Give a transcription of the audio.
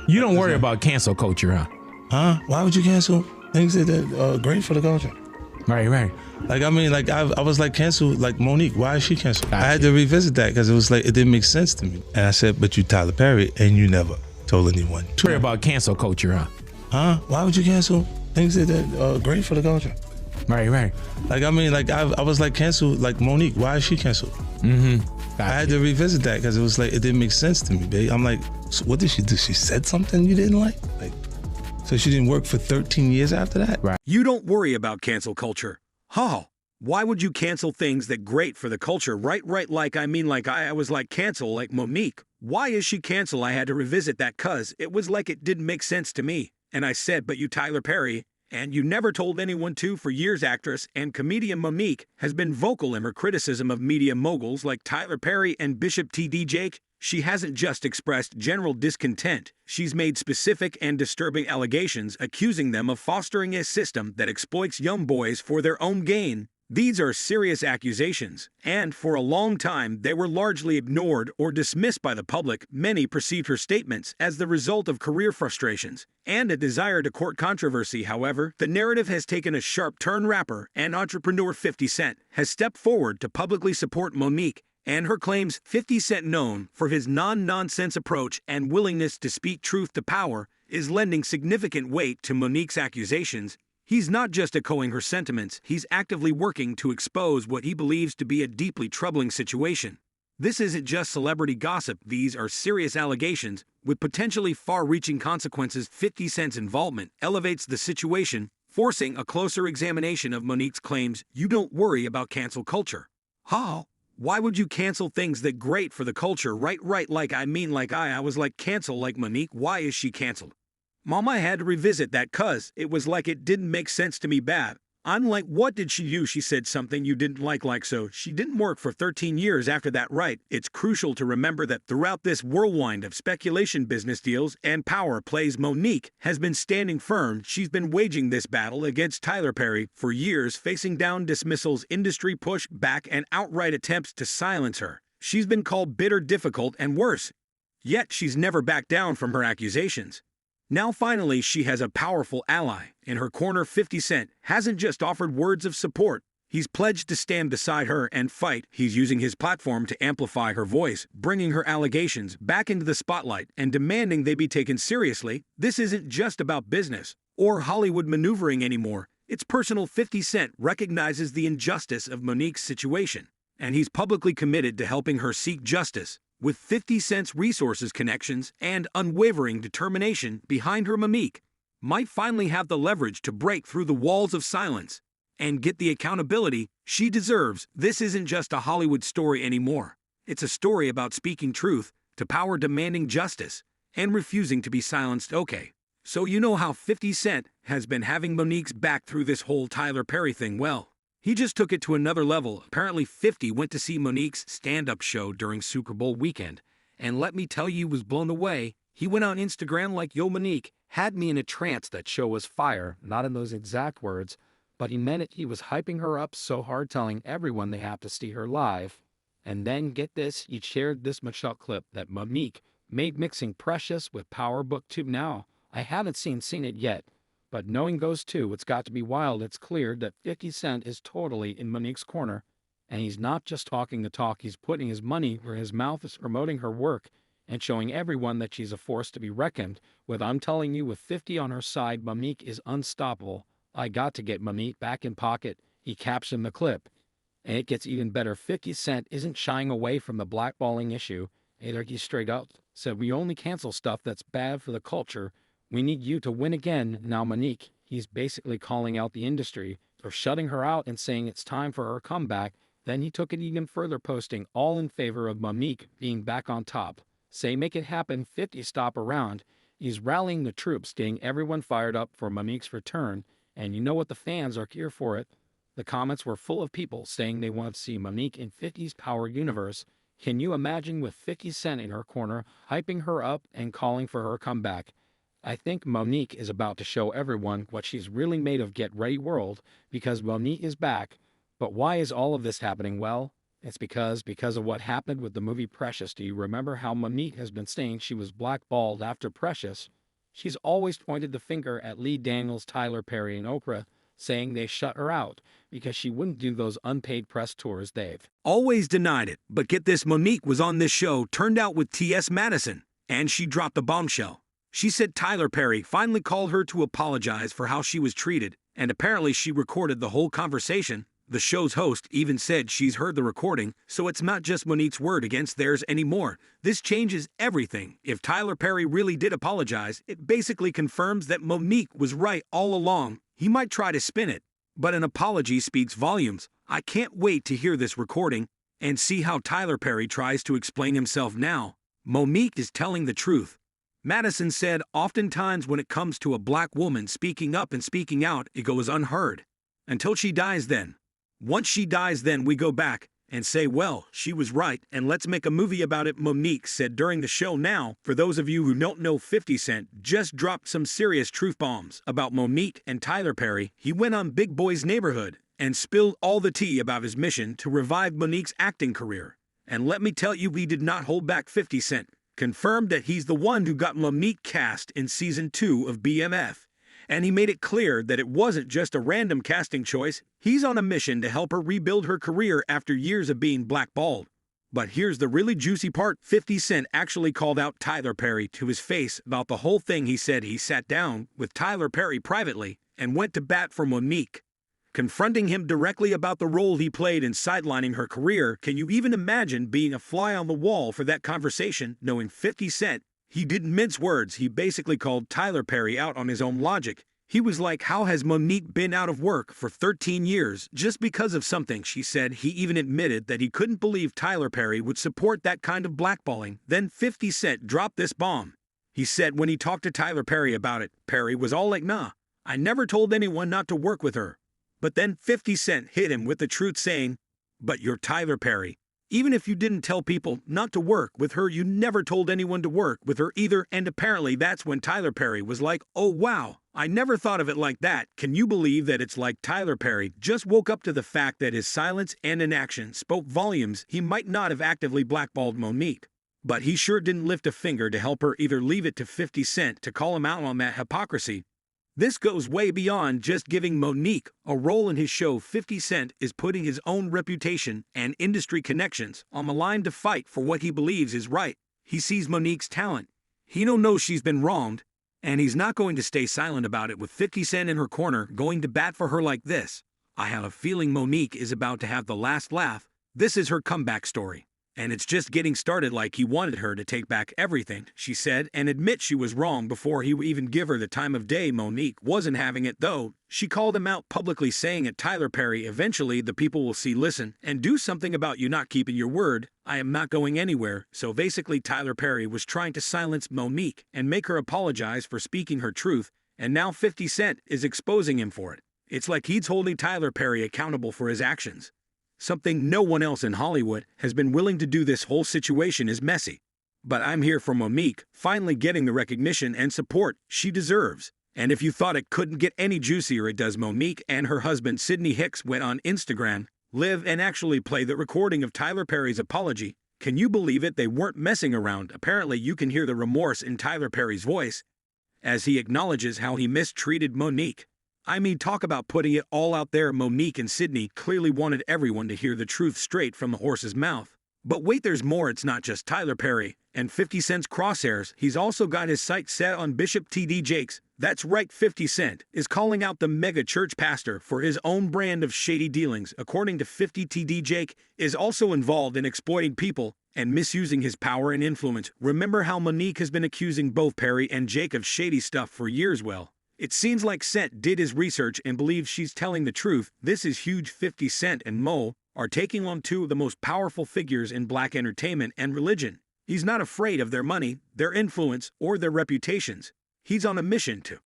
You don't worry about cancel culture, huh? Huh? Why would you cancel things that are great for the culture? Right. Like, I mean, like, I was like, cancel, like, Monique. Why is she canceled? Gotcha. I had to revisit that because it was like, it didn't make sense to me. And I said, but you Tyler Perry, and you never told anyone. Worry about cancel culture, huh? Huh? Why would you cancel things that are great for the culture? Right. Like, I mean, like, I was like, cancel, like, Monique. Why is she canceled? Gotcha. I had to revisit that because it was like, it didn't make sense to me, babe. I'm like, so what did she do? She said something you didn't like? Like, so she didn't work for 13 years after that? Right. You don't worry about cancel culture. Huh? Why would you cancel things that great for the culture? Right, like I was like cancel like Monique. Why is she cancel? I had to revisit that cuz it was like it didn't make sense to me. And I said, but you Tyler Perry, and you never told anyone to. For years, actress and comedian Monique has been vocal in her criticism of media moguls like Tyler Perry and Bishop T.D. Jakes. She hasn't just expressed general discontent. She's made specific and disturbing allegations accusing them of fostering a system that exploits young boys for their own gain. These are serious accusations, and for a long time they were largely ignored or dismissed by the public. Many perceived her statements as the result of career frustrations and a desire to court controversy. However, the narrative has taken a sharp turn. Rapper and entrepreneur 50 Cent has stepped forward to publicly support Monique and her claims. 50 Cent, known for his non-nonsense approach and willingness to speak truth to power, is lending significant weight to Monique's accusations. He's not just echoing her sentiments, he's actively working to expose what he believes to be a deeply troubling situation. This isn't just celebrity gossip, these are serious allegations with potentially far-reaching consequences. 50 Cent's involvement elevates the situation, forcing a closer examination of Monique's claims. You don't worry about cancel culture. How? Why would you cancel things that great for the culture? Right, like I was like cancel like Monique. Why is she canceled? Mom, I had to revisit that cuz it was like it didn't make sense to me. Bad. I'm like, what did she do? She said something you didn't like so she didn't work for 13 years after that. Right. It's crucial to remember that throughout this whirlwind of speculation, business deals, and power plays, Monique has been standing firm. She's been waging this battle against Tyler Perry for years, facing down dismissals, industry push back, and outright attempts to silence her. She's been called bitter, difficult, and worse. Yet she's never backed down from her accusations. Now finally she has a powerful ally in her corner. 50 Cent hasn't just offered words of support, he's pledged to stand beside her and fight. He's using his platform to amplify her voice, bringing her allegations back into the spotlight and demanding they be taken seriously. This isn't just about business or Hollywood maneuvering anymore, it's personal. 50 Cent recognizes the injustice of Monique's situation, and he's publicly committed to helping her seek justice. With 50 Cent's resources, connections, and unwavering determination behind her, Monique might finally have the leverage to break through the walls of silence and get the accountability she deserves. This isn't just a Hollywood story anymore. It's a story about speaking truth to power, demanding justice, and refusing to be silenced. Okay, so you know how 50 Cent has been having Monique's back through this whole Tyler Perry thing. Well, he just took it to another level. Apparently 50 went to see Monique's stand-up show during Super Bowl weekend, and let me tell you, he was blown away. He went on Instagram like, yo, Monique had me in a trance. That show was fire. Not in those exact words, but he meant it. He was hyping her up so hard, telling everyone they have to see her live. And then, get this, he shared this Michelle clip that Monique made mixing Precious with Power Book 2. Now, I haven't seen it yet, but knowing those two, it's got to be wild. It's clear that 50 Cent is totally in Monique's corner, and he's not just talking the talk, he's putting his money where his mouth is, promoting her work and showing everyone that she's a force to be reckoned with. I'm telling you, with 50 on her side, Monique is unstoppable. I got to get Monique back in pocket, he captioned the clip. And it gets even better. 50 Cent isn't shying away from the blackballing issue. Either he straight up said, we only cancel stuff that's bad for the culture. We need you to win again. Now Monique, he's basically calling out the industry for shutting her out and saying it's time for her comeback. Then he took it even further, posting all in favor of Monique being back on top. Say, make it happen, 50, stop around. He's rallying the troops, getting everyone fired up for Monique's return. And you know what? The fans are here for it. The comments were full of people saying they want to see Monique in 50's Power universe. Can you imagine, with 50 Cent in her corner, hyping her up and calling for her comeback? I think Monique is about to show everyone what she's really made of. Get ready, world, because Monique is back. But why is all of this happening? Well, It's because of what happened with the movie Precious. Do you remember how Monique has been saying she was blackballed after Precious? She's always pointed the finger at Lee Daniels, Tyler Perry, and Oprah, saying they shut her out because she wouldn't do those unpaid press tours they've Always denied it, but get this, Monique was on this show, turned out with T.S. Madison, and she dropped a bombshell. She said Tyler Perry finally called her to apologize for how she was treated, and apparently she recorded the whole conversation. The show's host even said she's heard the recording, so it's not just Monique's word against theirs anymore. This changes everything. If Tyler Perry really did apologize, it basically confirms that Monique was right all along. He might try to spin it, but an apology speaks volumes. I can't wait to hear this recording and see how Tyler Perry tries to explain himself now. Monique is telling the truth. Madison said, oftentimes when it comes to a black woman speaking up and speaking out, it goes unheard. Until she dies then. Once she dies then we go back and say, well, she was right, and let's make a movie about it, Monique said during the show. Now, for those of you who don't know, 50 Cent just dropped some serious truth bombs about Monique and Tyler Perry. He went on Big Boy's Neighborhood and spilled all the tea about his mission to revive Monique's acting career. And let me tell you, he did not hold back. 50 Cent confirmed that he's the one who got Monique cast in Season 2 of BMF. And he made it clear that it wasn't just a random casting choice. He's on a mission to help her rebuild her career after years of being blackballed. But here's the really juicy part. 50 Cent actually called out Tyler Perry to his face about the whole thing. He said he sat down with Tyler Perry privately and went to bat for Monique, confronting him directly about the role he played in sidelining her career. Can you even imagine being a fly on the wall for that conversation, knowing 50 Cent? He didn't mince words. He basically called Tyler Perry out on his own logic. He was like, how has Monique been out of work for 13 years just because of something she said? He even admitted that he couldn't believe Tyler Perry would support that kind of blackballing. Then 50 Cent dropped this bomb. He said when he talked to Tyler Perry about it, Perry was all like, nah, I never told anyone not to work with her. But then 50 Cent hit him with the truth, saying, but you're Tyler Perry. Even if you didn't tell people not to work with her, you never told anyone to work with her either. And apparently that's when Tyler Perry was like, oh wow, I never thought of it like that. Can you believe that it's like Tyler Perry just woke up to the fact that his silence and inaction spoke volumes? He might not have actively blackballed Monique, but he sure didn't lift a finger to help her either. Leave it to 50 Cent to call him out on that hypocrisy. This goes way beyond just giving Monique a role in his show. 50 Cent is putting his own reputation and industry connections on the line to fight for what he believes is right. He sees Monique's talent. He don't know she's been wronged, and he's not going to stay silent about it. With 50 Cent in her corner, going to bat for her like this, I have a feeling Monique is about to have the last laugh. This is her comeback story. And it's just getting started. Like he wanted her to take back everything she said and admit she was wrong before he would even give her the time of day. Monique wasn't having it though. She called him out publicly, saying at Tyler Perry, eventually the people will see, listen, and do something about you not keeping your word. I am not going anywhere. So basically Tyler Perry was trying to silence Monique and make her apologize for speaking her truth. And now 50 Cent is exposing him for it. It's like he's holding Tyler Perry accountable for his actions. Something no one else in Hollywood has been willing to do. This whole situation is messy. But I'm here for Monique, finally getting the recognition and support she deserves. And if you thought it couldn't get any juicier, it does. Monique and her husband Sidney Hicks went on Instagram Live and actually play the recording of Tyler Perry's apology. Can you believe it? They weren't messing around. Apparently you can hear the remorse in Tyler Perry's voice as he acknowledges how he mistreated Monique. I mean, talk about putting it all out there. Monique and Sidney clearly wanted everyone to hear the truth straight from the horse's mouth. But wait, there's more. It's not just Tyler Perry and 50 Cent's crosshairs. He's also got his sights set on Bishop T.D. Jakes. That's right, 50 Cent is calling out the mega church pastor for his own brand of shady dealings. According to 50, T.D. Jake is also involved in exploiting people and misusing his power and influence. Remember how Monique has been accusing both Perry and Jake of shady stuff for years? Well, it seems like Cent did his research and believes she's telling the truth. This is huge. 50 Cent and Mo are taking on two of the most powerful figures in black entertainment and religion. He's not afraid of their money, their influence, or their reputations. He's on a mission to